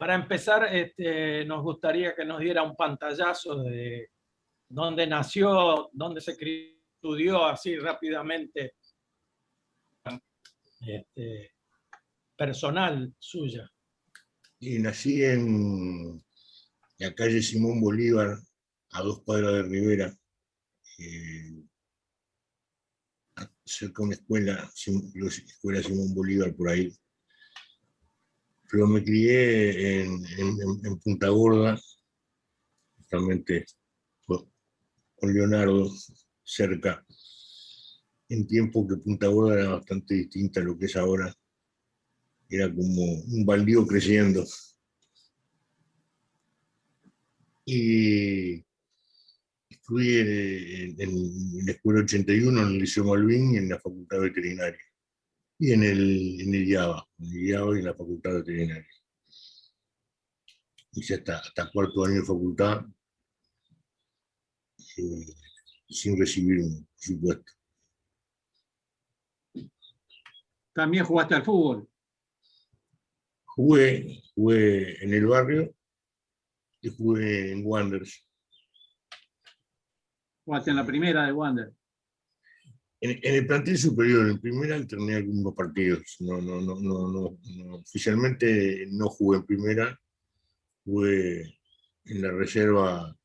Para empezar, nos gustaría que nos diera un pantallazo de dónde nació, dónde se estudió así rápidamente, personal suya. Y nací en la calle Simón Bolívar, a 2 cuadras de Rivera, cerca de una escuela, la escuela Simón Bolívar, por ahí. Pero me crié en Punta Gorda, justamente con Leonardo, cerca, en tiempo que Punta Gorda era bastante distinta a lo que es ahora. Era como un baldío creciendo. Y estudié en la Escuela 81, en el Liceo Malvin y en la Facultad Veterinaria. Y en el IABA, y en la Facultad Veterinaria. Hice hasta 4º año de facultad, sin recibir un supuesto. ¿También jugaste al fútbol? Jugué en el barrio y jugué en Wanderers. ¿Jugaste en la primera de Wander? En el plantel superior, en primera alterné algunos partidos. Oficialmente no jugué en primera, jugué en la reserva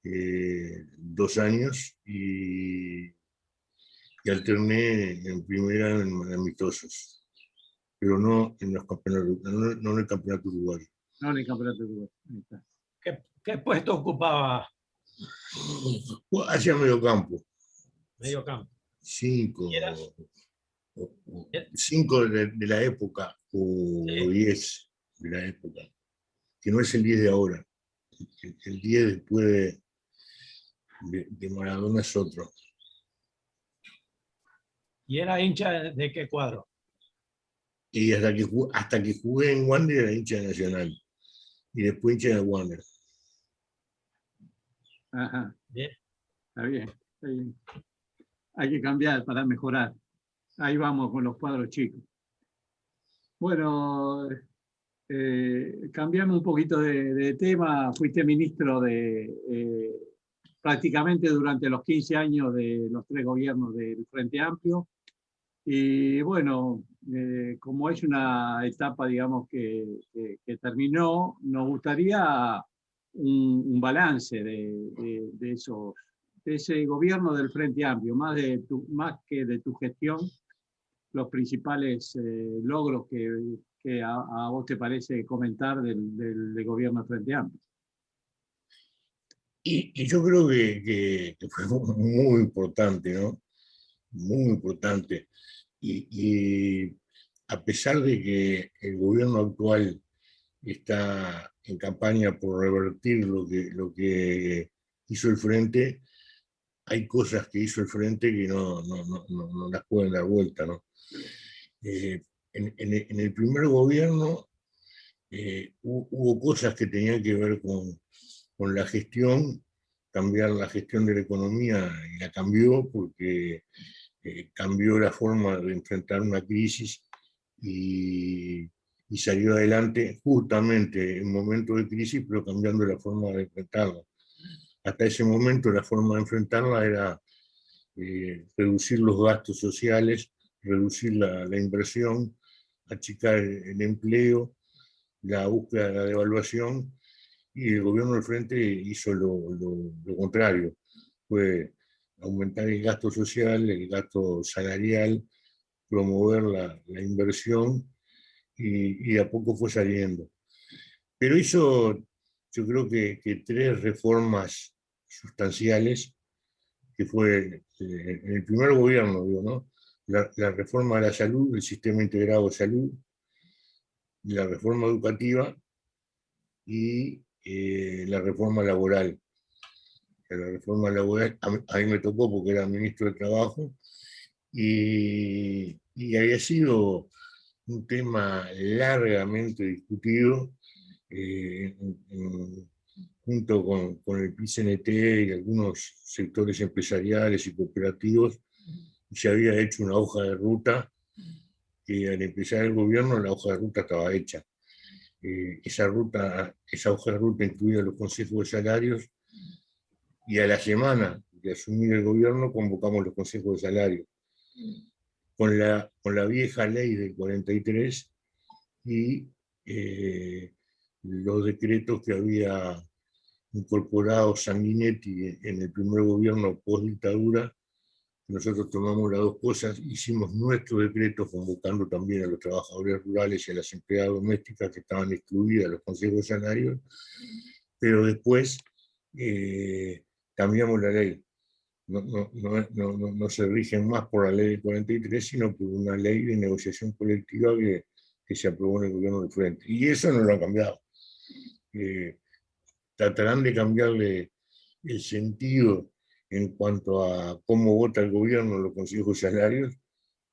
2 años y alterné en primera en amistosos, pero no en los campeonatos, no en el campeonato uruguayo. No en el campeonato uruguayo. ¿Qué puesto ocupaba? Hacia medio campo. Medio campo. 5 de la época, o 10 de la época, que no es el 10 de ahora. El 10 después de Maradona es otro. ¿Y era hincha de qué cuadro? Y hasta que jugué en Wander era hincha de Nacional. Y después hincha de Wander. Ajá. Bien. Está bien, está bien. Hay que cambiar para mejorar. Ahí vamos con los cuadros chicos. Bueno, cambiamos un poquito de tema. Fuiste ministro prácticamente durante los 15 años de los 3 gobiernos del Frente Amplio. Y bueno, como es una etapa, digamos, que terminó, nos gustaría un balance de ese gobierno del Frente Amplio, más que de tu gestión, los principales logros que a vos te parece comentar del gobierno del Frente Amplio. Y yo creo que fue muy importante, ¿no? Muy importante. Y a pesar de que el gobierno actual está en campaña por revertir lo que hizo el Frente, hay cosas que hizo el Frente que no las pueden dar vuelta, ¿no? En el primer gobierno hubo cosas que tenían que ver con la gestión, cambiar la gestión de la economía, y la cambió porque cambió la forma de enfrentar una crisis y salió adelante justamente en momentos de crisis, pero cambiando la forma de enfrentarla. Hasta ese momento la forma de enfrentarla era reducir los gastos sociales, reducir la inversión, achicar el empleo, la búsqueda de la devaluación, y el gobierno del Frente hizo lo contrario. Fue aumentar el gasto social, el gasto salarial, promover la inversión, y a poco fue saliendo. Pero hizo, yo creo que 3 reformas sustanciales, que fue en el primer gobierno, digo, ¿no? La reforma de la salud, el sistema integrado de salud, la reforma educativa y la reforma laboral. La reforma laboral a mí me tocó porque era ministro de Trabajo, y había sido un tema largamente discutido junto con el PCNT y algunos sectores empresariales y cooperativos. Se había hecho una hoja de ruta que al empezar el gobierno la hoja de ruta estaba hecha. esa hoja de ruta incluía los consejos de salarios, y a la semana de asumir el gobierno convocamos los consejos de salarios con la vieja ley del 43 y los decretos que había incorporado Sanguinetti en el primer gobierno post-dictadura. Nosotros tomamos las dos cosas, hicimos nuestro decreto convocando también a los trabajadores rurales y a las empleadas domésticas que estaban excluidas de los consejos de salarios, pero después cambiamos la ley. No se rigen más por la ley del 43, sino por una ley de negociación colectiva que se aprobó en el gobierno del Frente. Y eso no lo han cambiado. Tratarán de cambiarle el sentido en cuanto a cómo vota el gobierno en los consejos salarios,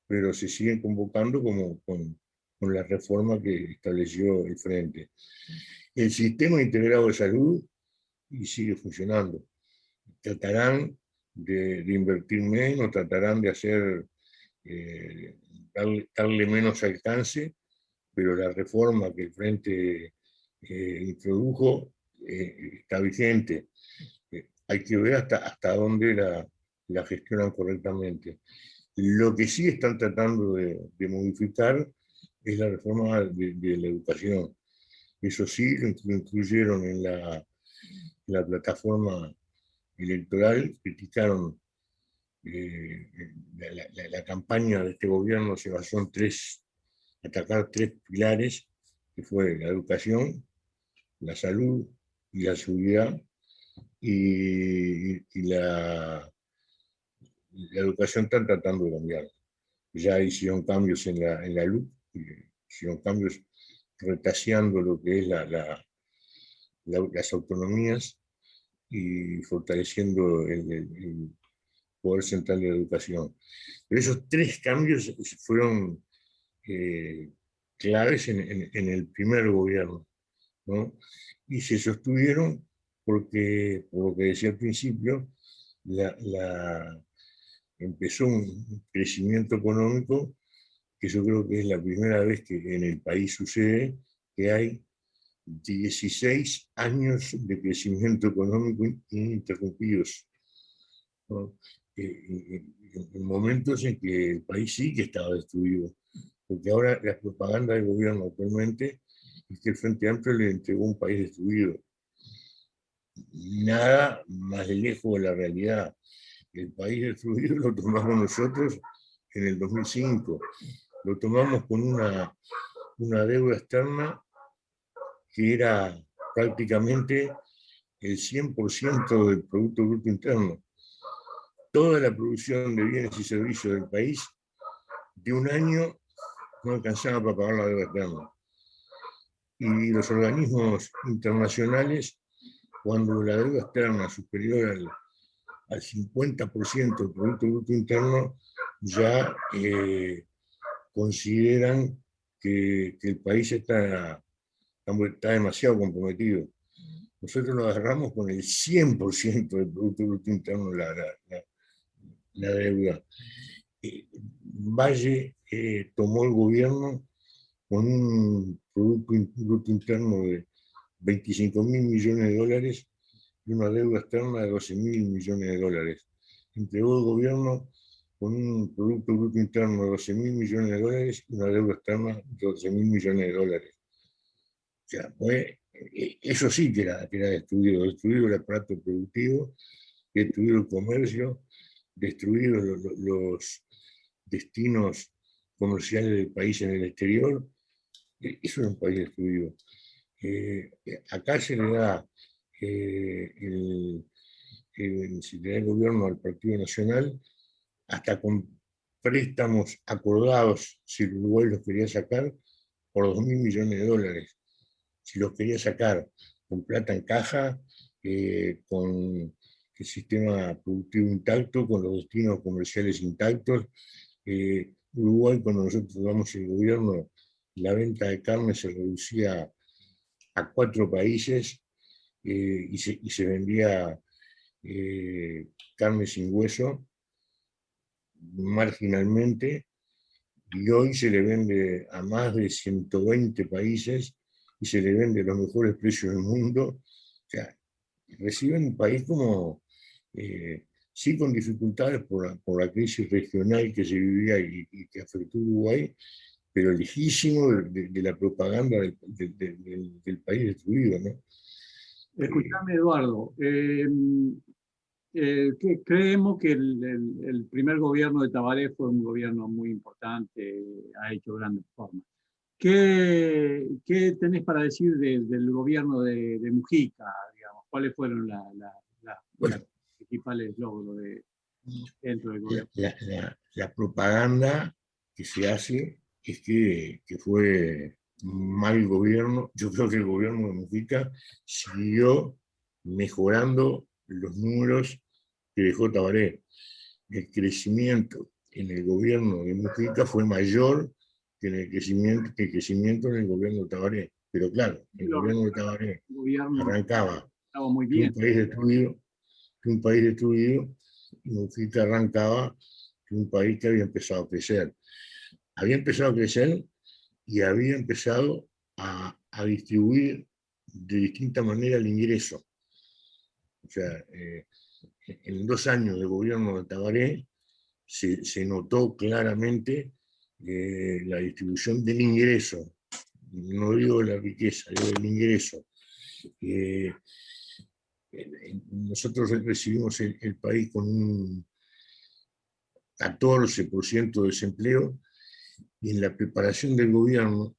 pero se siguen convocando como con la reforma que estableció el Frente. El sistema integrado de salud y sigue funcionando. Tratarán de invertir menos, tratarán de hacer, darle menos alcance, pero la reforma que el Frente introdujo está vigente. Hay que ver hasta dónde la gestionan correctamente. Lo que sí están tratando de modificar es la reforma de la educación. Eso sí, lo incluyeron en la plataforma electoral, criticaron la campaña de este gobierno se basó en atacar tres pilares, que fue la educación, la salud y la seguridad, y la educación están tratando de cambiar. Ya hicieron cambios en la LUC, hicieron cambios retaseando lo que es las autonomías y fortaleciendo el Poder Central de la Educación. Pero esos tres cambios fueron claves en el primer gobierno, ¿no? Y se sostuvieron porque, por lo que decía al principio, empezó un crecimiento económico que yo creo que es la primera vez que en el país sucede, que hay 16 años de crecimiento económico ininterrumpidos, ¿no? En momentos en que el país sí que estaba destruido, porque ahora la propaganda del gobierno actualmente es que el Frente Amplio le entregó un país destruido. Nada más lejos de la realidad. El país destruido lo tomamos nosotros en el 2005. Lo tomamos con una deuda externa que era prácticamente el 100% del Producto Bruto Interno. Toda la producción de bienes y servicios del país de un año no alcanzaba para pagar la deuda externa. Y los organismos internacionales, cuando la deuda externa es superior al 50% del Producto Bruto Interno, ya consideran que el país está demasiado comprometido. Nosotros nos agarramos con el 100% del Producto Bruto Interno la deuda. Valle tomó el gobierno con un Producto Bruto Interno de 25.000 millones de dólares y una deuda externa de 12.000 millones de dólares. Entregó el gobierno con un Producto Bruto Interno de 12.000 millones de dólares y una deuda externa de 12.000 millones de dólares. O sea, eso sí que era destruido el aparato productivo, destruido el comercio, destruidos los destinos comerciales del país en el exterior. Eso es un país destruido. Acá se le da si le da el gobierno al Partido Nacional, hasta con préstamos acordados, si el Uruguay los quería sacar, por 2.000 millones de dólares. Si los quería sacar con plata en caja, con el sistema productivo intacto, con los destinos comerciales intactos. Uruguay, cuando nosotros damos el gobierno, la venta de carne se reducía a 4 países y se vendía carne sin hueso marginalmente, y hoy se le vende a más de 120 países y se le vende a los mejores precios del mundo. O sea, reciben un país como, sí con dificultades por la crisis regional que se vivía y que afectó a Uruguay, pero lejísimo de la propaganda del país destruido, ¿no? Escuchame, Eduardo, creemos que el primer gobierno de Tabaré fue un gobierno muy importante, ha hecho grandes reformas. ¿Qué tenés para decir del gobierno de Mujica, digamos? ¿Cuáles fueron Bueno, los principales logros dentro del gobierno? la propaganda que se hace es que fue un mal gobierno. Yo creo que el gobierno de Mujica siguió mejorando los números que dejó Tabaré. El crecimiento en el gobierno de Mujica fue mayor que el crecimiento en el gobierno de Tabaré. Pero claro, el gobierno de Tabaré El gobierno arrancaba estaba muy de bien. un país destruido, y Mujica arrancaba de un país que había empezado a crecer. Había empezado a crecer y había empezado a distribuir de distinta manera el ingreso. O sea, en 2 años de gobierno de Tabaré se notó claramente la distribución del ingreso, no digo de la riqueza, digo del ingreso. Nosotros recibimos el país con un 14% de desempleo, y en la preparación del gobierno,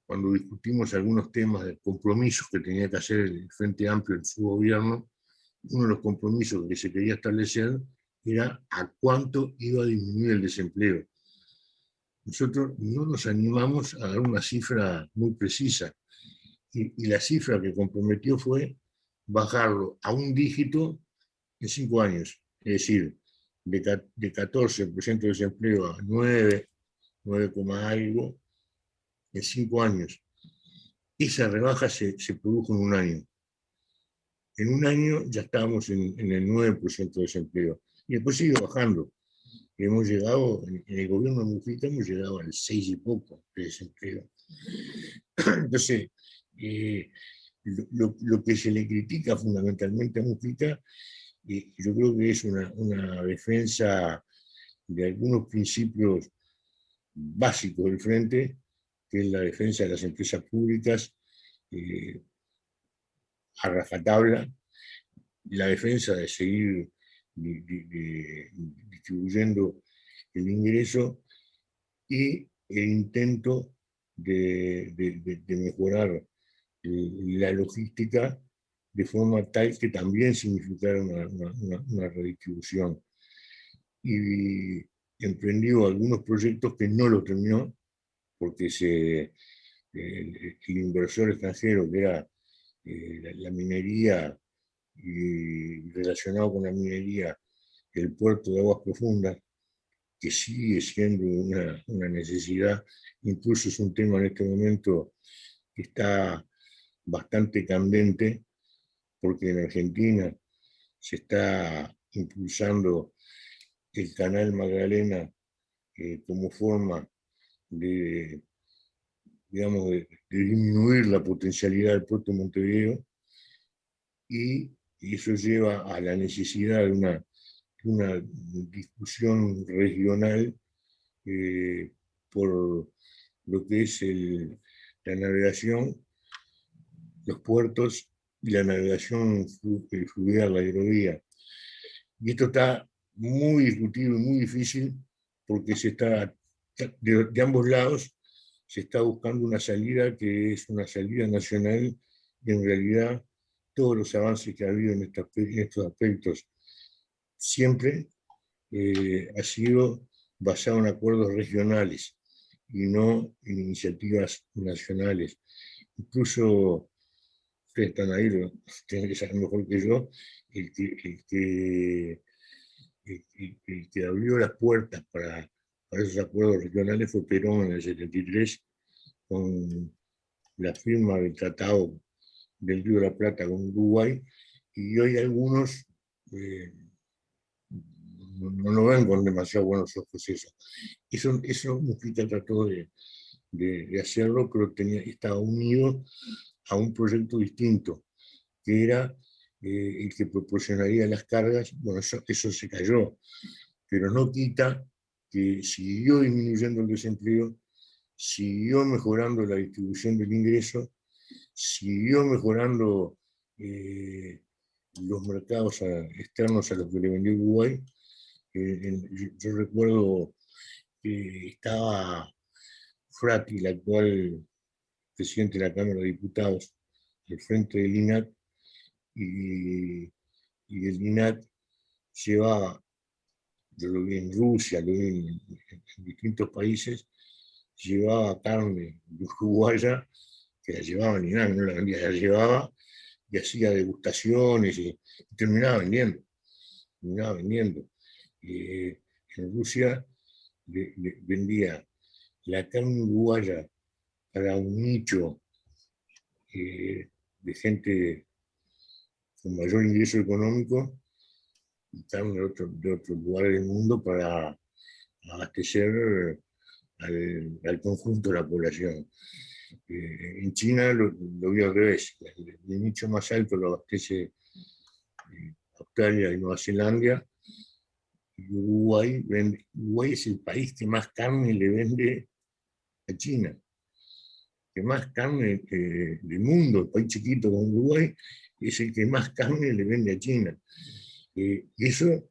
cuando discutimos algunos temas de compromisos que tenía que hacer el Frente Amplio en su gobierno, uno de los compromisos que se quería establecer era a cuánto iba a disminuir el desempleo. Nosotros no nos animamos a dar una cifra muy precisa, y la cifra que comprometió fue bajarlo a un dígito en 5 años, es decir, de 14% de desempleo a 9 algo, en 5 años. Esa rebaja se produjo en un año. En un año ya estábamos en el 9% de desempleo. Y después sigue bajando. Hemos llegado, en el gobierno de Mujica, hemos llegado al 6 y poco de desempleo. Entonces, lo que se le critica fundamentalmente a Mujica, yo creo que es una defensa de algunos principios básicos del Frente, que es la defensa de las empresas públicas a rajatabla, la defensa de seguir distribuyendo el ingreso, y el intento de mejorar la logística de forma tal que también significara una redistribución. Y emprendió algunos proyectos que no lo terminó, porque el inversor extranjero, que era la minería, y relacionado con la minería, el puerto de aguas profundas, que sigue siendo una necesidad. Incluso es un tema en este momento que está bastante candente, porque en Argentina se está impulsando el canal Magdalena como forma de, digamos, de disminuir la potencialidad del puerto de Montevideo, y eso lleva a la necesidad de una discusión regional por lo que es la navegación, los puertos y la navegación fluvial, la hidrovía. Y esto está muy discutido y muy difícil, porque de ambos lados se está buscando una salida que es una salida nacional, y en realidad todos los avances que ha habido en estos aspectos siempre ha sido basado en acuerdos regionales y no en iniciativas nacionales. Incluso ustedes están ahí, tienen que saber mejor que yo, el que abrió las puertas para esos acuerdos regionales fue Perón en el 73, con la firma del Tratado del Río de la Plata con Uruguay, y hoy algunos no lo ven con demasiado buenos ojos eso. Eso Mujica trató de de hacerlo, pero estaba unido a un proyecto distinto, que era el que proporcionaría las cargas. Bueno, eso se cayó, pero no quita que siguió disminuyendo el desempleo, siguió mejorando la distribución del ingreso, siguió mejorando los mercados externos a los que le vendió Uruguay. Yo recuerdo que estaba Frati, el actual presidente de la Cámara de Diputados, al frente del INAC, y el INAC llevaba, yo lo vi en Rusia, lo vi en distintos países, llevaba carne de uruguaya, que la llevaba en INAC, no la vendía, la llevaba y hacía degustaciones y terminaba vendiendo. En Rusia vendía la carne uruguaya para un nicho de gente con mayor ingreso económico y carne de otros lugares del mundo para abastecer al conjunto de la población. En China lo vi al revés, el nicho más alto lo abastece Australia y Nueva Zelanda, y Uruguay es el país que más carne le vende a China, que más carne del mundo, el país chiquito como Uruguay, es el que más carne le vende a China. Y eso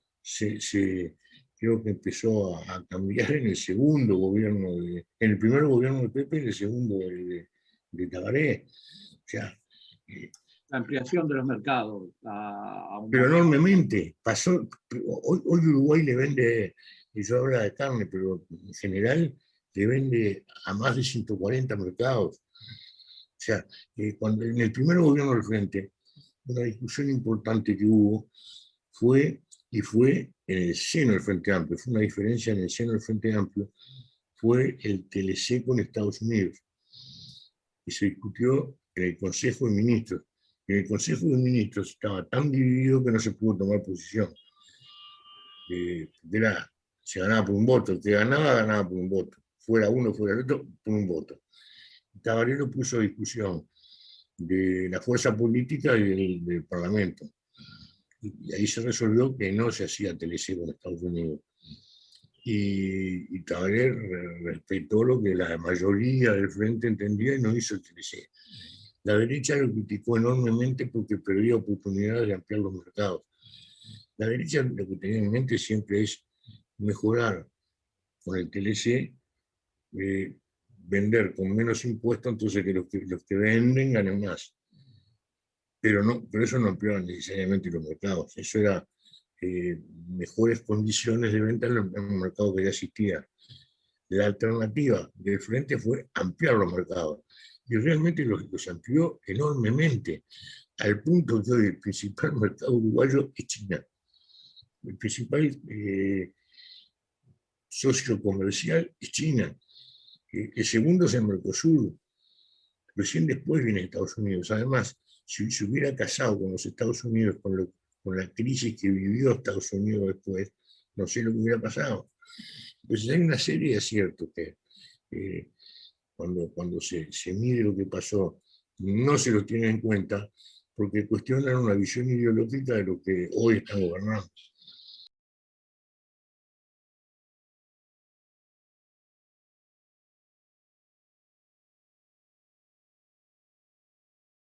creo que empezó a cambiar en el segundo gobierno, en el primer gobierno de Pepe y en el segundo de Tabaré. O sea, La ampliación de los mercados. pero enormemente. Hoy Uruguay le vende, y yo hablo de carne, pero en general le vende a más de 140 mercados. O sea, cuando en el primer gobierno del Frente, una discusión importante que hubo fue en el seno del Frente Amplio, fue una diferencia en el seno del Frente Amplio, fue el TLC con Estados Unidos, y se discutió en el Consejo de Ministros. En el Consejo de Ministros estaba tan dividido que no se pudo tomar posición. Se ganaba por un voto, el que ganaba por un voto, fuera uno, fuera el otro, por un voto. Tabaré puso a discusión de la fuerza política y del Parlamento. Y ahí se resolvió que no se hacía TLC con Estados Unidos. Y Tabaré respetó lo que la mayoría del Frente entendía y no hizo el TLC. La derecha lo criticó enormemente porque perdía oportunidades de ampliar los mercados. La derecha lo que tenía en mente siempre es mejorar con el TLC, vender con menos impuestos, entonces que los que venden ganen más. Pero eso no ampliaba necesariamente los mercados. Eso era mejores condiciones de venta en un mercado que ya existía. La alternativa del Frente fue ampliar los mercados. Y realmente los amplió enormemente, al punto que hoy el principal mercado uruguayo es China. El principal socio comercial es China. El segundo es el Mercosur. Recién después viene Estados Unidos. Además, si se hubiera casado con los Estados Unidos, con la crisis que vivió Estados Unidos después, no sé lo que hubiera pasado. Entonces hay una serie de aciertos que cuando se mide lo que pasó, no se lo tiene en cuenta porque cuestionan una visión ideológica de lo que hoy están gobernando.